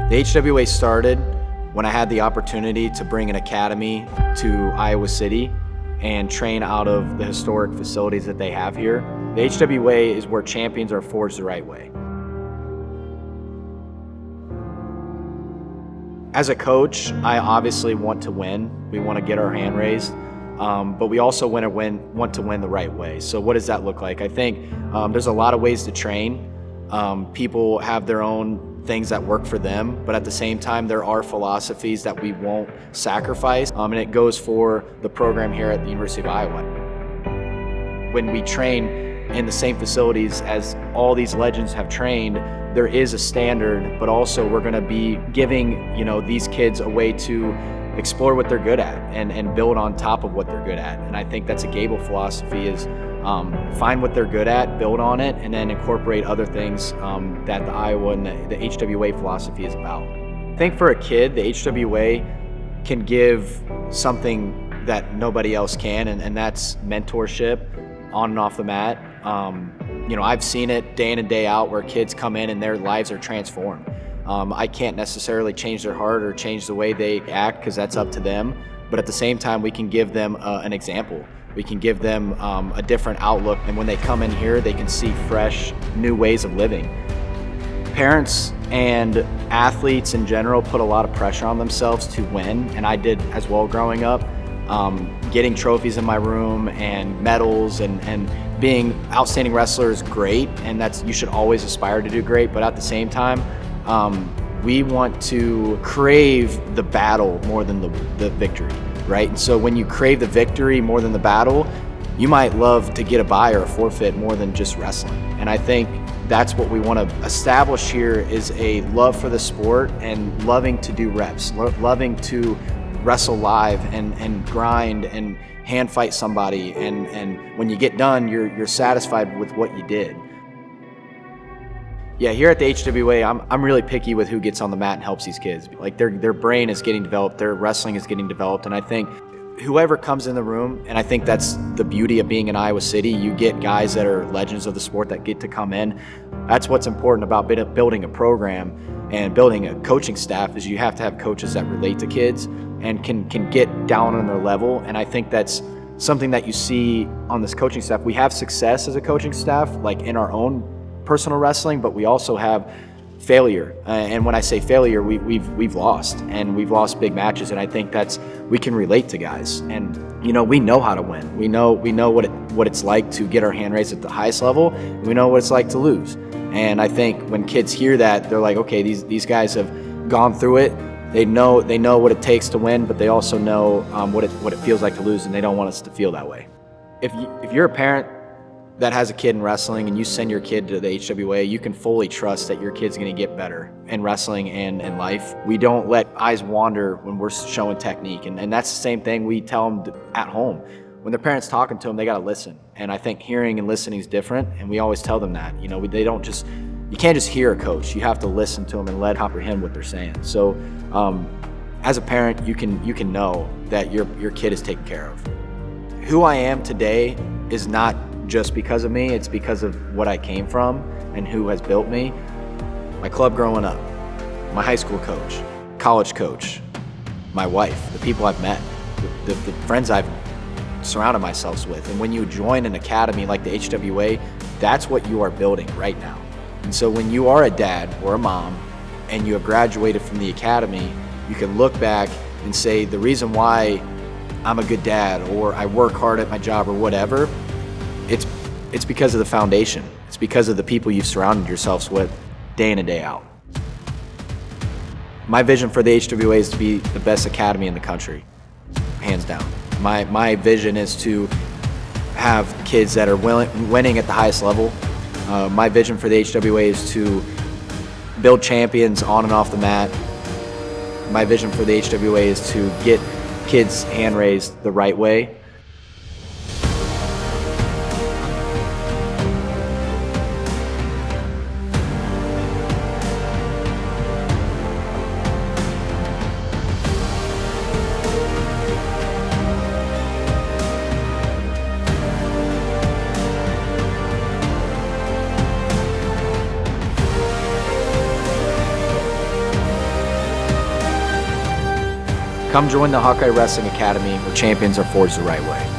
The HWA started when I had the opportunity to bring an academy to Iowa City and train out of the historic facilities that they have here. The HWA is where champions are forged the right way. As a coach, I obviously want to win. We want to get our hand raised, but we also want to win the right way. So what does that look like? I think there's a lot of ways to train. People have their own things that work for them, but at the same time, there are philosophies that we won't sacrifice, and it goes for the program here at the University of Iowa. When we train in the same facilities as all these legends have trained, there is a standard, but also we're gonna be giving these kids a way to explore what they're good at and build on top of what they're good at. And I think that's a Gable philosophy is find what they're good at, build on it, and then incorporate other things that the Iowa and the HWA philosophy is about. I think for a kid, the HWA can give something that nobody else can, and that's mentorship on and off the mat. I've seen it day in and day out where kids come in and their lives are transformed. I can't necessarily change their heart or change the way they act because that's up to them, but at the same time, we can give them an example. We can give them a different outlook, and when they come in here, they can see fresh, new ways of living. Parents and athletes in general put a lot of pressure on themselves to win, and I did as well growing up. Getting trophies in my room and medals and being outstanding wrestler is great, and you should always aspire to do great, but at the same time, we want to crave the battle more than the victory, right? And so when you crave the victory more than the battle, you might love to get a bye or a forfeit more than just wrestling. And I think that's what we want to establish here is a love for the sport and loving to do reps, loving to wrestle live and grind and hand fight somebody. And when you get done, you're satisfied with what you did. Yeah, here at the HWA, I'm really picky with who gets on the mat and helps these kids. Like their brain is getting developed, their wrestling is getting developed, and I think whoever comes in the room, and I think that's the beauty of being in Iowa City, you get guys that are legends of the sport that get to come in. That's what's important about building a program and building a coaching staff is you have to have coaches that relate to kids and can get down on their level, and I think that's something that you see on this coaching staff. We have success as a coaching staff, like in our own personal wrestling, but we also have failure. And when I say failure, we've lost, and we've lost big matches. And I think we can relate to guys, and we know how to win. We know what it's like to get our hand raised at the highest level. And we know what it's like to lose. And I think when kids hear that, they're like, okay, these guys have gone through it. They know what it takes to win, but they also know what it feels like to lose, and they don't want us to feel that way. If you're a parent that has a kid in wrestling and you send your kid to the HWA, you can fully trust that your kid's gonna get better in wrestling and in life. We don't let eyes wander when we're showing technique, and that's the same thing we tell them at home. When their parents talking to them, they gotta listen. And I think hearing and listening is different, and we always tell them that. You can't just hear a coach, you have to listen to them and let them comprehend what they're saying. So as a parent, you can know that your kid is taken care of. Who I am today is not just because of me, it's because of what I came from and who has built me. My club growing up, my high school coach, college coach, my wife, the people I've met, the friends I've surrounded myself with. And when you join an academy like the HWA, that's what you are building right now. And so when you are a dad or a mom and you have graduated from the academy, you can look back and say, the reason why I'm a good dad or I work hard at my job or whatever, it's because of the foundation. It's because of the people you've surrounded yourselves with day in and day out. My vision for the HWA is to be the best academy in the country, hands down. My vision is to have kids that are winning at the highest level. My vision for the HWA is to build champions on and off the mat. My vision for the HWA is to get kids hand raised the right way. Come join the Hawkeye Wrestling Academy, where champions are forged the right way.